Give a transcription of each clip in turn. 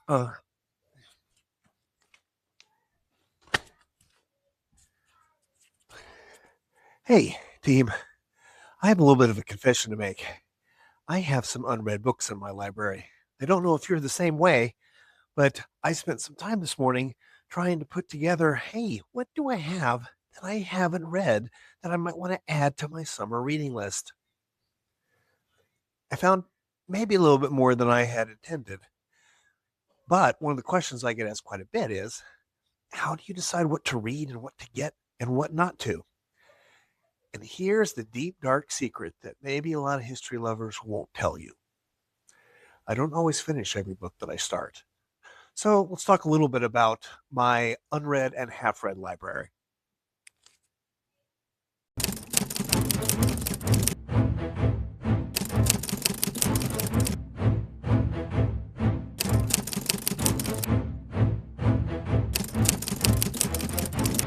Uh, hey, team. I have a little bit of a confession to make. I have some unread books in my library. I don't know if you're the same way, but I spent some time this morning trying to put together, hey, what do I have that I haven't read that I might want to add to my summer reading list? I found maybe a little bit more than I had intended. But one of the questions I get asked quite a bit is, how do you decide what to read and what to get and what not to? And here's the deep, dark secret that maybe a lot of history lovers won't tell you. I don't always finish every book that I start. So let's talk a little bit about my unread and half read library.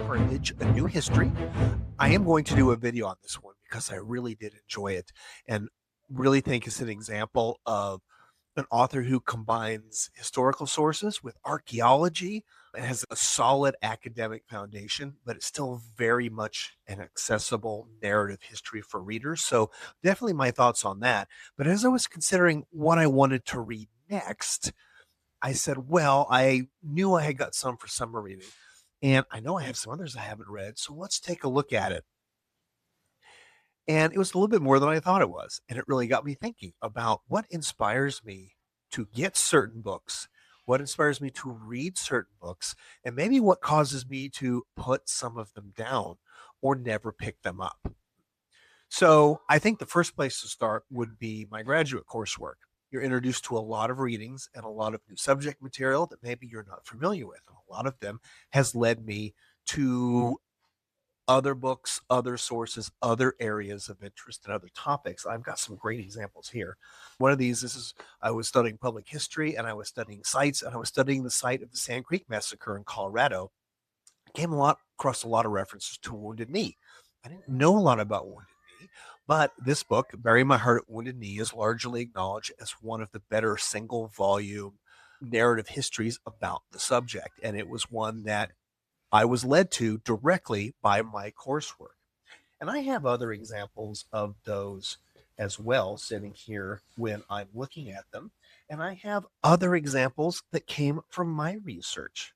Carthage, A New History. I am going to do a video on this one because I really did enjoy it and really think it's an example of an author who combines historical sources with archaeology and has a solid academic foundation, but it's still very much an accessible narrative history for readers. So, definitely my thoughts on that. But as I was considering what I wanted to read next, I said, well, I knew I had got some for summer reading, and I know I have some others I haven't read. So, let's take a look at it. And it was a little bit more than I thought it was. And it really got me thinking about what inspires me to get certain books, what inspires me to read certain books, and maybe what causes me to put some of them down or never pick them up. So I think the first place to start would be my graduate coursework. You're introduced to a lot of readings and a lot of new subject material that maybe you're not familiar with. And a lot of them has led me to other books, other sources, other areas of interest and other topics. I've got some great examples here. One of these is I was studying public history and I was studying sites and I was studying the site of the Sand Creek Massacre in Colorado. I came across a lot of references to Wounded Knee. I didn't know a lot about Wounded Knee, but this book, Bury My Heart at Wounded Knee, is largely acknowledged as one of the better single volume narrative histories about the subject. And it was one that I was led to directly by my coursework. And I have other examples of those as well sitting here when I'm looking at them. And I have other examples that came from my research.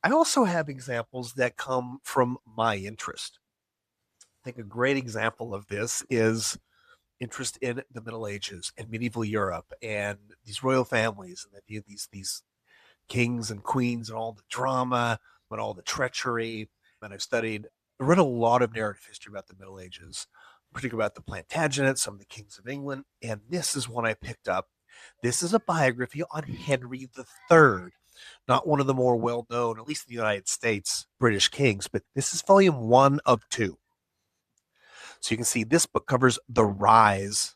I also have examples that come from my interest. I think a great example of this is interest in the Middle Ages and medieval Europe and these royal families and these kings and queens and all the drama and all the treachery. And I read a lot of narrative history about the Middle Ages, particularly about the Plantagenets, some of the kings of England. And this is one I picked up. This is a biography on Henry III, not one of the more well known, at least in the United States, British kings, but this is volume 1 of 2. So you can see this book covers the rise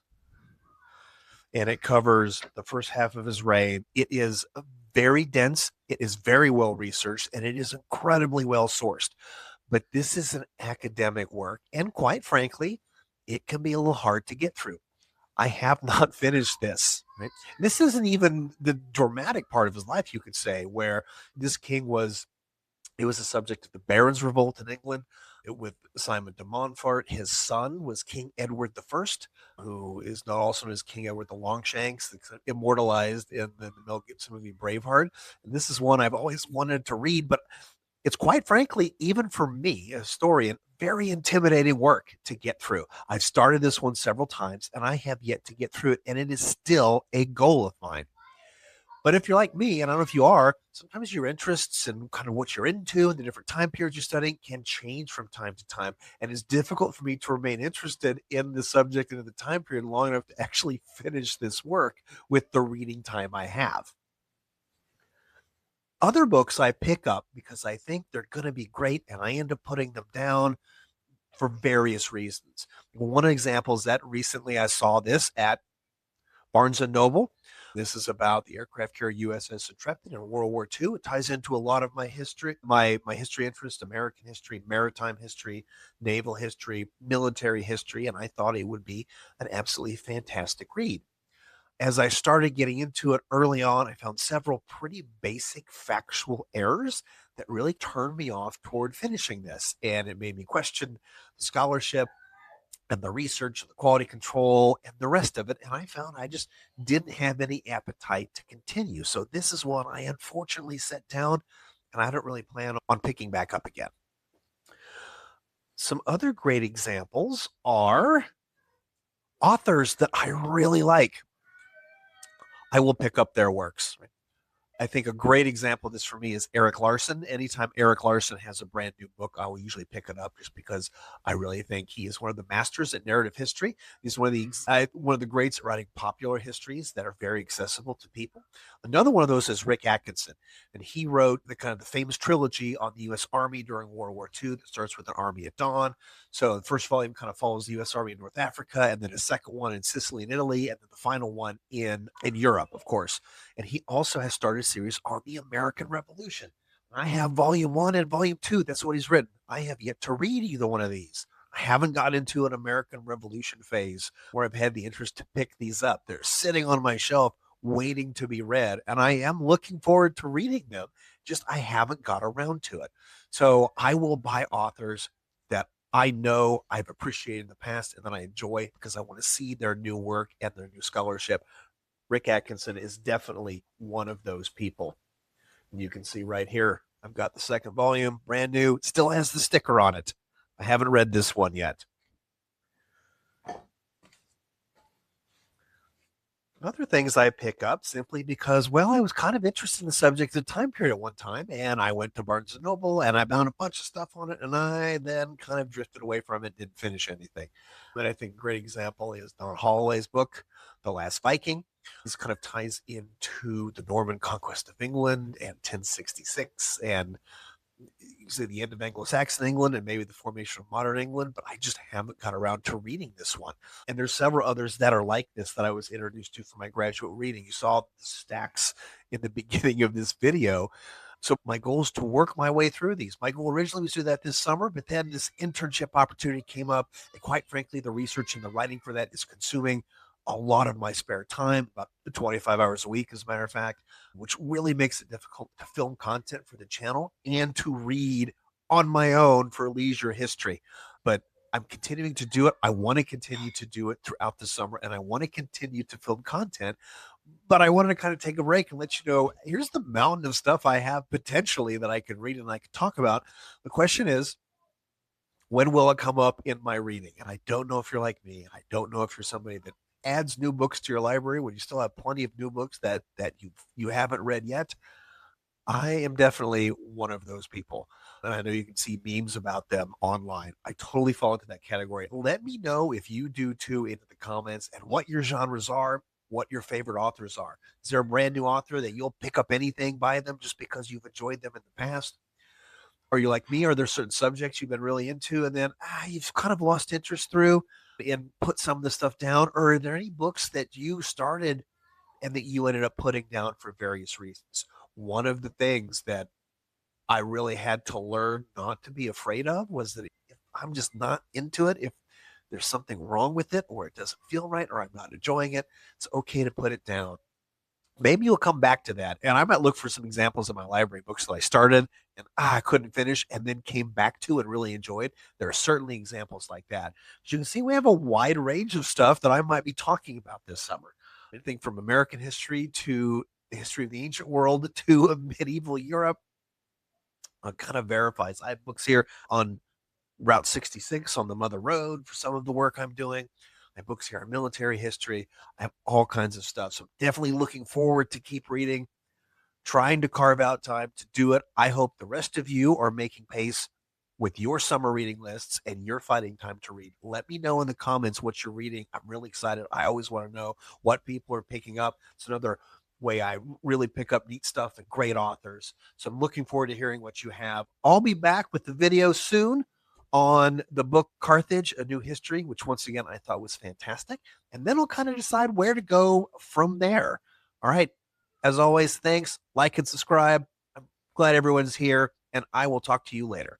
and it covers the first half of his reign. It is very dense, it is very well researched, and it is incredibly well sourced. But this is an academic work, and quite frankly, it can be a little hard to get through. I have not finished this. Right? This isn't even the dramatic part of his life, you could say, where this king was it was the subject of the Barons' Revolt in England with Simon de Montfort. His son was King Edward I, who is not also known as King Edward the Longshanks, immortalized in the Mel Gibson movie Braveheart. And this is one I've always wanted to read, but it's quite frankly, even for me, a historian, very intimidating work to get through. I've started this one several times and I have yet to get through it, and it is still a goal of mine. But if you're like me, and I don't know if you are, sometimes your interests and kind of what you're into and the different time periods you're studying can change from time to time. And it's difficult for me to remain interested in the subject and in the time period long enough to actually finish this work with the reading time I have. Other books I pick up because I think they're going to be great and I end up putting them down for various reasons. One example is that recently I saw this at Barnes and Noble. This is about the aircraft carrier USS Intrepid in World War II. It ties into a lot of my history, my history interest, American history, maritime history, naval history, military history, and I thought it would be an absolutely fantastic read. as I started getting into it early on, I found several pretty basic factual errors that really turned me off toward finishing this. And it made me question the scholarship and the research and the quality control and the rest of it. And I found I just didn't have any appetite to continue. So this is one I unfortunately set down, and I don't really plan on picking back up again. Some other great examples are authors that I really like. I will pick up their works. I think a great example of this for me is Erik Larson. Anytime Erik Larson has a brand new book, I will usually pick it up just because I really think he is one of the masters at narrative history. He's one of the greats at writing popular histories that are very accessible to people. Another one of those is Rick Atkinson, and he wrote the famous trilogy on the U.S. Army during World War II that starts with an Army at Dawn. So the first volume kind of follows the U.S. Army in North Africa, and then a second one in Sicily and Italy, and then the final one in Europe, of course. And he also has started a series on the American Revolution. I have volume 1 and volume 2. That's what he's written. I have yet to read either one of these. I haven't got into an American Revolution phase where I've had the interest to pick these up. They're sitting on my shelf waiting to be read, and I am looking forward to reading them. Just I haven't got around to it. So I will buy authors that I know I've appreciated in the past and that I enjoy because I want to see their new work and their new scholarship. Rick Atkinson is definitely one of those people. And you can see right here, I've got the second volume, brand new, still has the sticker on it. I haven't read this one yet. Other things I pick up simply because, well, I was kind of interested in the subject of the time period at one time, and I went to Barnes and Noble and I found a bunch of stuff on it, and I then kind of drifted away from it, didn't finish anything. But I think a great example is Don Holloway's book, The Last Viking. This kind of ties into the Norman conquest of England and 1066 and the end of Anglo-Saxon England and maybe the formation of modern England, but I just haven't got around to reading this one. And there's several others that are like this that I was introduced to for my graduate reading. You saw the stacks in the beginning of this video. So my goal is to work my way through these. My goal originally was to do that this summer, but then this internship opportunity came up. And quite frankly, the research and the writing for that is consuming a lot of my spare time, about 25 hours a week, as a matter of fact, which really makes it difficult to film content for the channel and to read on my own for leisure history. But I'm continuing to do it. I want to continue to do it throughout the summer, and I want to continue to film content. But I wanted to kind of take a break and let you know, here's the mountain of stuff I have potentially that I can read and I can talk about. The question is, when will it come up in my reading? And I don't know if you're like me. I don't know if you're somebody that adds new books to your library when you still have plenty of new books that you haven't read yet. I am definitely one of those people. And I know you can see memes about them online. I totally fall into that category. Let me know if you do too in the comments and what your genres are, what your favorite authors are. Is there a brand new author that you'll pick up anything by them just because you've enjoyed them in the past? Are you like me? Are there certain subjects you've been really into and then you've kind of lost interest through and put some of the stuff down? Or are there any books that you started and that you ended up putting down for various reasons? One of the things that I really had to learn not to be afraid of was that if I'm just not into it, if there's something wrong with it or it doesn't feel right or I'm not enjoying it, it's okay to put it down. Maybe you'll come back to that. And I might look for some examples in my library books that I started and I couldn't finish and then came back to and really enjoyed. There are certainly examples like that. As you can see, we have a wide range of stuff that I might be talking about this summer. Anything from American history to the history of the ancient world to medieval Europe. Kind of verifies. I have books here on Route 66 on the Mother Road for some of the work I'm doing. I have books here on military history. I have all kinds of stuff. So I'm definitely looking forward to keep reading, trying to carve out time to do it. I hope the rest of you are making pace with your summer reading lists and you're finding time to read. Let me know in the comments what you're reading. I'm really excited. I always want to know what people are picking up. It's another way I really pick up neat stuff and great authors. So I'm looking forward to hearing what you have. I'll be back with the video soon on the book Carthage, A New History, which once again I thought was fantastic. And then I'll kind of decide where to go from there. All right. As always, thanks. Like and subscribe. I'm glad everyone's here, and I will talk to you later.